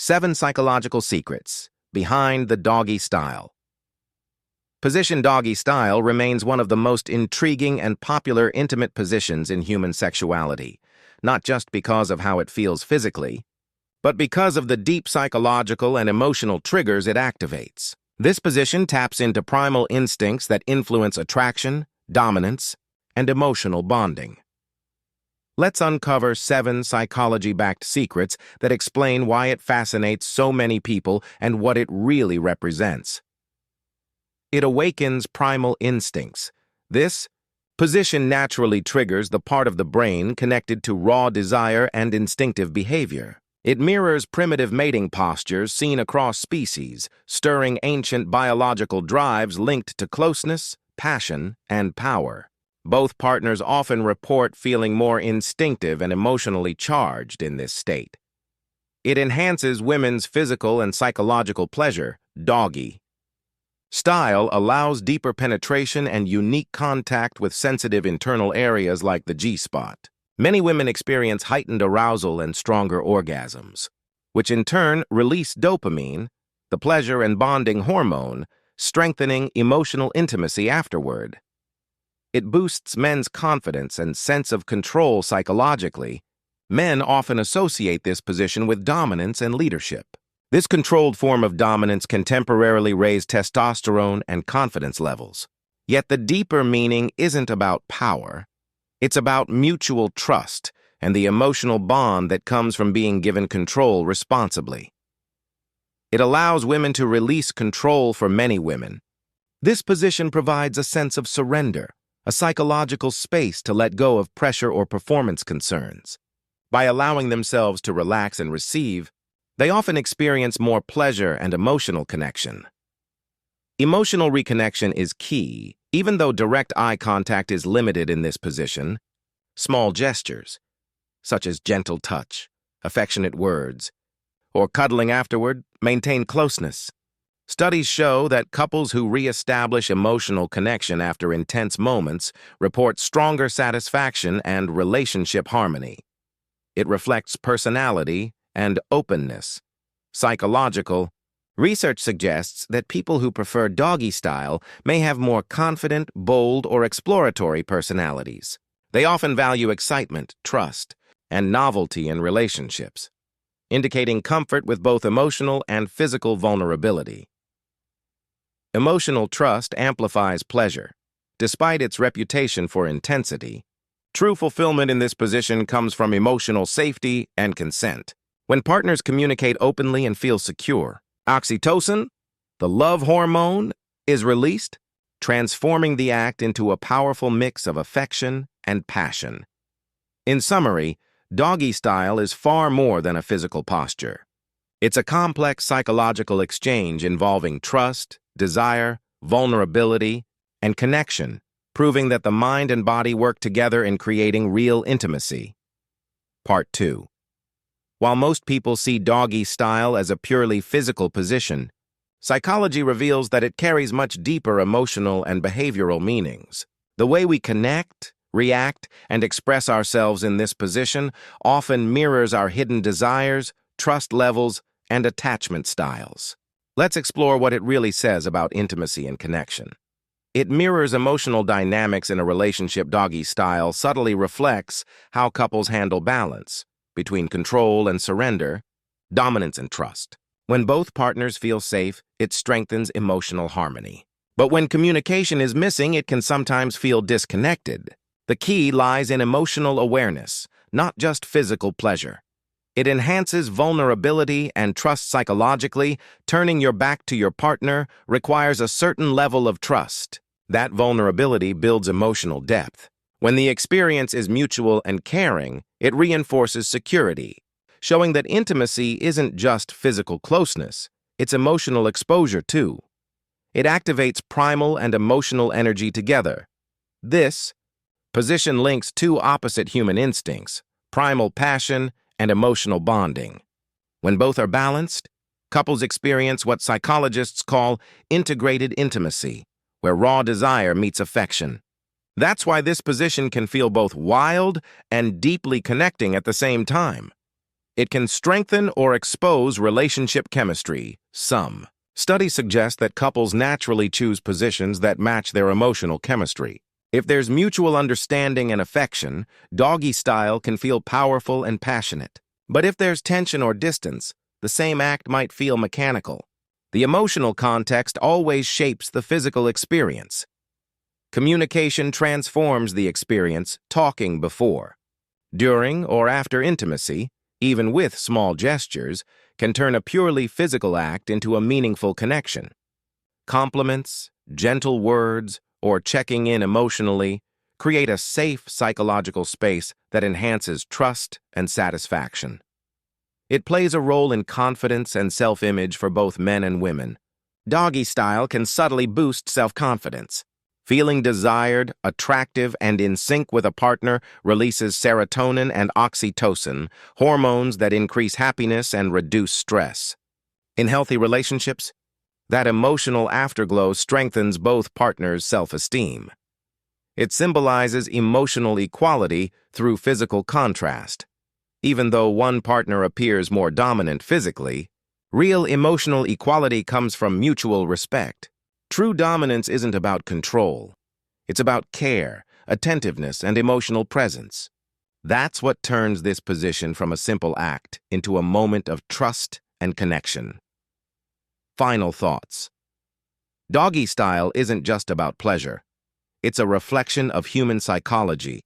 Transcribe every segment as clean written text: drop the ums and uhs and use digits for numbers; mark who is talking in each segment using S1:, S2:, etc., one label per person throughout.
S1: 7 Psychological Secrets Behind the Doggy Style. Position doggy style remains one of the most intriguing and popular intimate positions in human sexuality, not just because of how it feels physically, but because of the deep psychological and emotional triggers it activates. This position taps into primal instincts that influence attraction, dominance, and emotional bonding. Let's uncover 7 psychology-backed secrets that explain why it fascinates so many people and what it really represents. It awakens primal instincts. This position naturally triggers the part of the brain connected to raw desire and instinctive behavior. It mirrors primitive mating postures seen across species, stirring ancient biological drives linked to closeness, passion, and power. Both partners often report feeling more instinctive and emotionally charged in this state. It enhances women's physical and psychological pleasure. Doggy style allows deeper penetration and unique contact with sensitive internal areas like the G-spot. Many women experience heightened arousal and stronger orgasms, which in turn release dopamine, the pleasure and bonding hormone, strengthening emotional intimacy afterward. It boosts men's confidence and sense of control psychologically. Men often associate this position with dominance and leadership. This controlled form of dominance can temporarily raise testosterone and confidence levels. Yet the deeper meaning isn't about power. It's about mutual trust and the emotional bond that comes from being given control responsibly. It allows women to release control. For many women, this position provides a sense of surrender, a psychological space to let go of pressure or performance concerns. By allowing themselves to relax and receive, they often experience more pleasure and emotional connection. Emotional reconnection is key. Even though direct eye contact is limited in this position, small gestures, such as gentle touch, affectionate words, or cuddling afterward, maintain closeness. Studies show that couples who reestablish emotional connection after intense moments report stronger satisfaction and relationship harmony. It reflects personality and openness. Psychological research suggests that people who prefer doggy style may have more confident, bold, or exploratory personalities. They often value excitement, trust, and novelty in relationships, indicating comfort with both emotional and physical vulnerability. Emotional trust amplifies pleasure. Despite its reputation for intensity, true fulfillment in this position comes from emotional safety and consent. When partners communicate openly and feel secure, oxytocin, the love hormone, is released, transforming the act into a powerful mix of affection and passion. In summary, doggy style is far more than a physical posture. It's a complex psychological exchange involving trust, desire, vulnerability, and connection, proving that the mind and body work together in creating real intimacy. Part 2. While most people see doggy style as a purely physical position, psychology reveals that it carries much deeper emotional and behavioral meanings. The way we connect, react, and express ourselves in this position often mirrors our hidden desires, trust levels, and attachment styles. Let's explore what it really says about intimacy and connection. It mirrors emotional dynamics in a relationship. Doggy style subtly reflects how couples handle balance between control and surrender, dominance and trust. When both partners feel safe, it strengthens emotional harmony. But when communication is missing, it can sometimes feel disconnected. The key lies in emotional awareness, not just physical pleasure. It enhances vulnerability and trust psychologically. Turning your back to your partner requires a certain level of trust. That vulnerability builds emotional depth. When the experience is mutual and caring, it reinforces security, showing that intimacy isn't just physical closeness, it's emotional exposure too. It activates primal and emotional energy together. This position links two opposite human instincts, primal passion and emotional bonding. When both are balanced, couples experience what psychologists call integrated intimacy, where raw desire meets affection. That's why this position can feel both wild and deeply connecting at the same time. It can strengthen or expose relationship chemistry. Some studies suggest that couples naturally choose positions that match their emotional chemistry. If there's mutual understanding and affection, doggy style can feel powerful and passionate. But if there's tension or distance, the same act might feel mechanical. The emotional context always shapes the physical experience. Communication transforms the experience, talking before, during, or after intimacy, even with small gestures, can turn a purely physical act into a meaningful connection. Compliments, gentle words, or checking in emotionally create a safe psychological space that enhances trust and satisfaction. It plays a role in confidence and self-image for both men and women. Doggy style can subtly boost self-confidence. Feeling desired, attractive, and in sync with a partner releases serotonin and oxytocin, hormones that increase happiness and reduce stress. In healthy relationships, that emotional afterglow strengthens both partners' self-esteem. It symbolizes emotional equality through physical contrast. Even though one partner appears more dominant physically, real emotional equality comes from mutual respect. True dominance isn't about control. It's about care, attentiveness, and emotional presence. That's what turns this position from a simple act into a moment of trust and connection. Final thoughts. Doggy style isn't just about pleasure. It's a reflection of human psychology,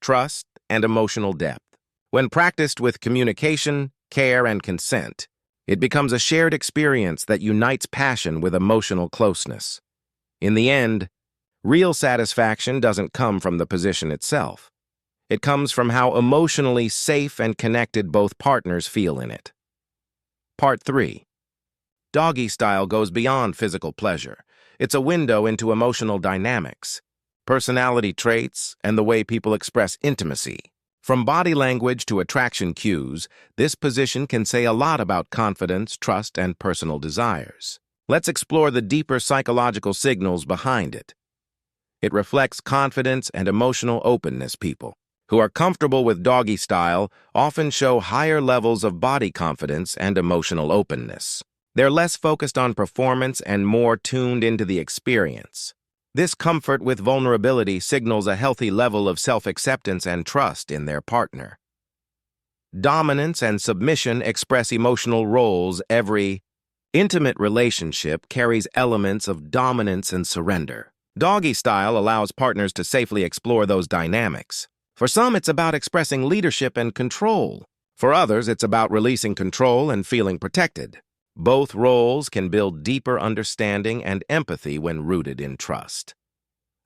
S1: trust, and emotional depth. When practiced with communication, care, and consent, it becomes a shared experience that unites passion with emotional closeness. In the end, real satisfaction doesn't come from the position itself. It comes from how emotionally safe and connected both partners feel in it. Part 3. Doggy style goes beyond physical pleasure. It's a window into emotional dynamics, personality traits, and the way people express intimacy. From body language to attraction cues, this position can say a lot about confidence, trust, and personal desires. Let's explore the deeper psychological signals behind it. It reflects confidence and emotional openness. People who are comfortable with doggy style often show higher levels of body confidence and emotional openness. They're less focused on performance and more tuned into the experience. This comfort with vulnerability signals a healthy level of self-acceptance and trust in their partner. Dominance and submission express emotional roles. Every intimate relationship carries elements of dominance and surrender. Doggy style allows partners to safely explore those dynamics. For some, it's about expressing leadership and control. For others, it's about releasing control and feeling protected. Both roles can build deeper understanding and empathy when rooted in trust.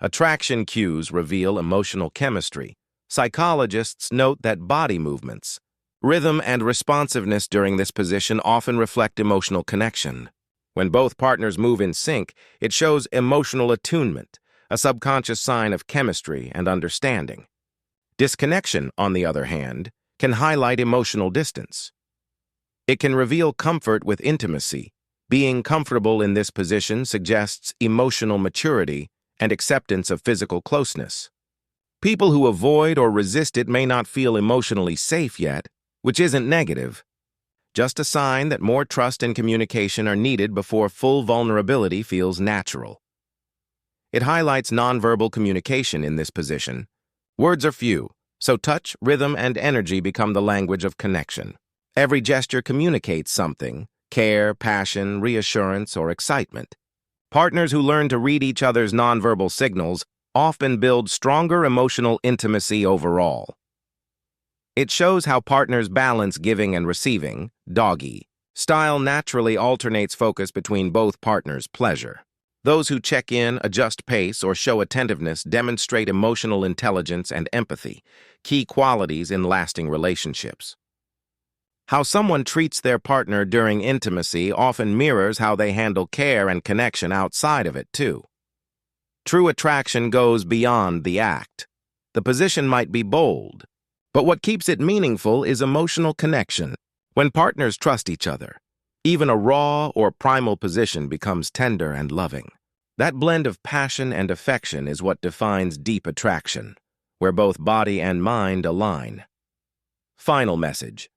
S1: Attraction cues reveal emotional chemistry. Psychologists note that body movements, rhythm, and responsiveness during this position often reflect emotional connection. When both partners move in sync, it shows emotional attunement, a subconscious sign of chemistry and understanding. Disconnection, on the other hand, can highlight emotional distance. It can reveal comfort with intimacy. Being comfortable in this position suggests emotional maturity and acceptance of physical closeness. People who avoid or resist it may not feel emotionally safe yet, which isn't negative, just a sign that more trust and communication are needed before full vulnerability feels natural. It highlights nonverbal communication in this position. Words are few, so touch, rhythm, and energy become the language of connection. Every gesture communicates something: care, passion, reassurance, or excitement. Partners who learn to read each other's nonverbal signals often build stronger emotional intimacy overall. It shows how partners balance giving and receiving. Doggy style naturally alternates focus between both partners' pleasure. Those who check in, adjust pace, or show attentiveness demonstrate emotional intelligence and empathy, key qualities in lasting relationships. How someone treats their partner during intimacy often mirrors how they handle care and connection outside of it, too. True attraction goes beyond the act. The position might be bold, but what keeps it meaningful is emotional connection. When partners trust each other, even a raw or primal position becomes tender and loving. That blend of passion and affection is what defines deep attraction, where both body and mind align. Final message.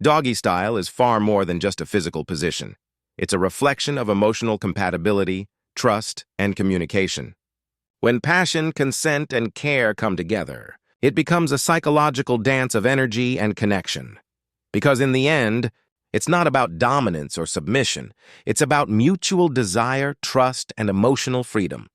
S1: Doggy style is far more than just a physical position. It's a reflection of emotional compatibility, trust, and communication. When passion, consent, and care come together, it becomes a psychological dance of energy and connection. Because in the end, it's not about dominance or submission. It's about mutual desire, trust, and emotional freedom.